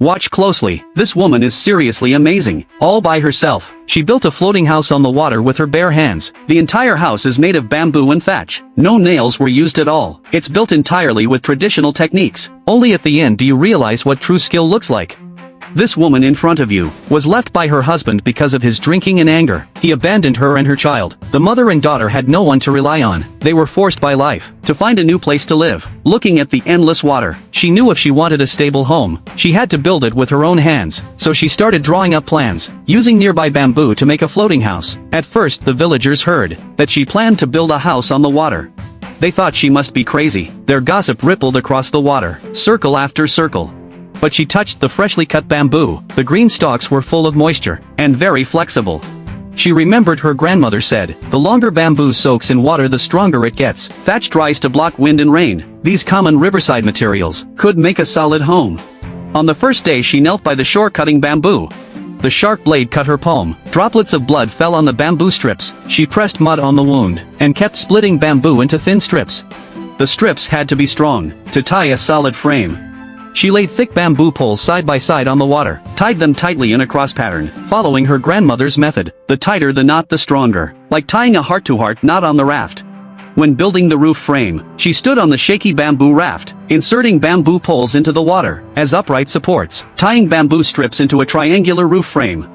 Watch closely, this woman is seriously amazing. All by herself, she built a floating house on the water with her bare hands. The entire house is made of bamboo and thatch. No nails were used at all. It's built entirely with traditional techniques. Only at the end do you realize what true skill looks like. This woman in front of you was left by her husband because of his drinking and anger. He abandoned her and her child. The mother and daughter had no one to rely on. They were forced by life to find a new place to live. Looking at the endless water, she knew if she wanted a stable home, she had to build it with her own hands. So she started drawing up plans, using nearby bamboo to make a floating house. At first, the villagers heard that she planned to build a house on the water. They thought she must be crazy. Their gossip rippled across the water, circle after circle. But she touched the freshly cut bamboo. The green stalks were full of moisture, and very flexible. She remembered her grandmother said, the longer bamboo soaks in water the stronger it gets. Thatch dries to block wind and rain. These common riverside materials could make a solid home. On the first day she knelt by the shore cutting bamboo. The sharp blade cut her palm. Droplets of blood fell on the bamboo strips. She pressed mud on the wound, and kept splitting bamboo into thin strips. The strips had to be strong, to tie a solid frame. She laid thick bamboo poles side by side on the water, tied them tightly in a cross pattern, following her grandmother's method. The tighter the knot the stronger, like tying a heart-to-heart knot on the raft. When building the roof frame, she stood on the shaky bamboo raft, inserting bamboo poles into the water as upright supports, tying bamboo strips into a triangular roof frame.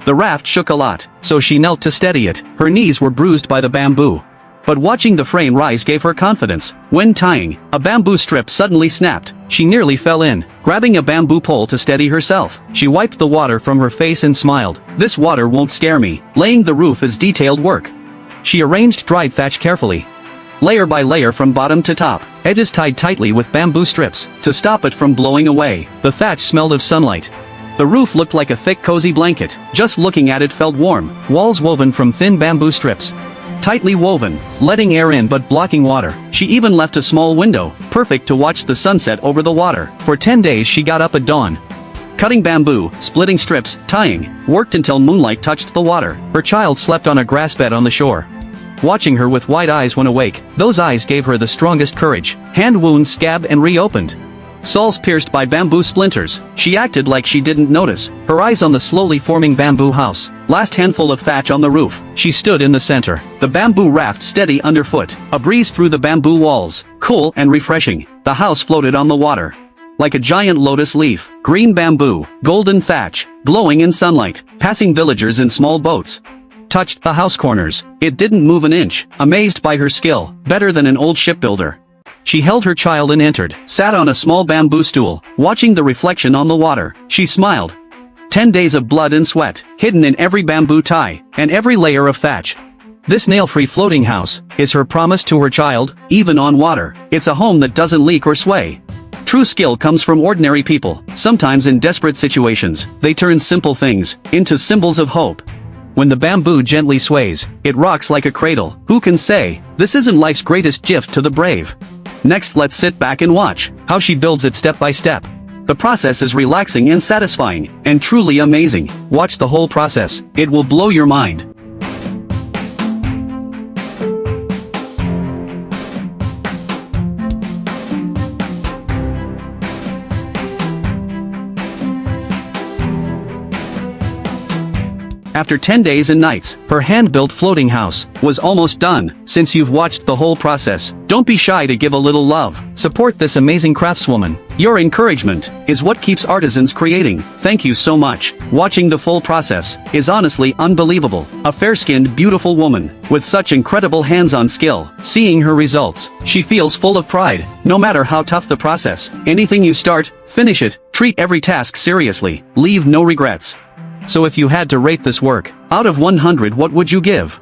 The raft shook a lot, so she knelt to steady it. Her knees were bruised by the bamboo. But watching the frame rise gave her confidence. When tying, a bamboo strip suddenly snapped. She nearly fell in, grabbing a bamboo pole to steady herself. She wiped the water from her face and smiled. This water won't scare me. Laying the roof is detailed work. She arranged dried thatch carefully, layer by layer from bottom to top, edges tied tightly with bamboo strips to stop it from blowing away. The thatch smelled of sunlight. The roof looked like a thick cozy blanket. Just looking at it felt warm. Walls woven from thin bamboo strips, tightly woven, letting air in but blocking water. She even left a small window, perfect to watch the sunset over the water. For 10 days she got up at dawn, cutting bamboo, splitting strips, tying, worked until moonlight touched the water. Her child slept on a grass bed on the shore, watching her with wide eyes when awake. Those eyes gave her the strongest courage. Hand wounds scabbed and reopened, soles pierced by bamboo splinters. She acted like she didn't notice, her eyes on the slowly forming bamboo house. Last handful of thatch on the roof. She stood in the center, the bamboo raft steady underfoot. A breeze through the bamboo walls, cool and refreshing. The house floated on the water like a giant lotus leaf. Green bamboo, golden thatch, glowing in sunlight. Passing villagers in small boats touched the house corners. It didn't move an inch. Amazed by her skill, better than an old shipbuilder, she held her child and entered, sat on a small bamboo stool, watching the reflection on the water. She smiled. 10 days of blood and sweat, hidden in every bamboo tie, and every layer of thatch. This nail-free floating house is her promise to her child, even on water. It's a home that doesn't leak or sway. True skill comes from ordinary people. Sometimes in desperate situations, they turn simple things into symbols of hope. When the bamboo gently sways, it rocks like a cradle. Who can say, this isn't life's greatest gift to the brave? Next, let's sit back and watch how she builds it step by step. The process is relaxing and satisfying, and truly amazing. Watch the whole process. It will blow your mind. After 10 days and nights, her hand-built floating house was almost done. Since you've watched the whole process, don't be shy to give a little love. Support this amazing craftswoman. Your encouragement is what keeps artisans creating. Thank you so much. Watching the full process is honestly unbelievable. A fair-skinned, beautiful woman with such incredible hands-on skill. Seeing her results, she feels full of pride. No matter how tough the process, anything you start, finish it. Treat every task seriously. Leave no regrets. So if you had to rate this work out of 100, what would you give?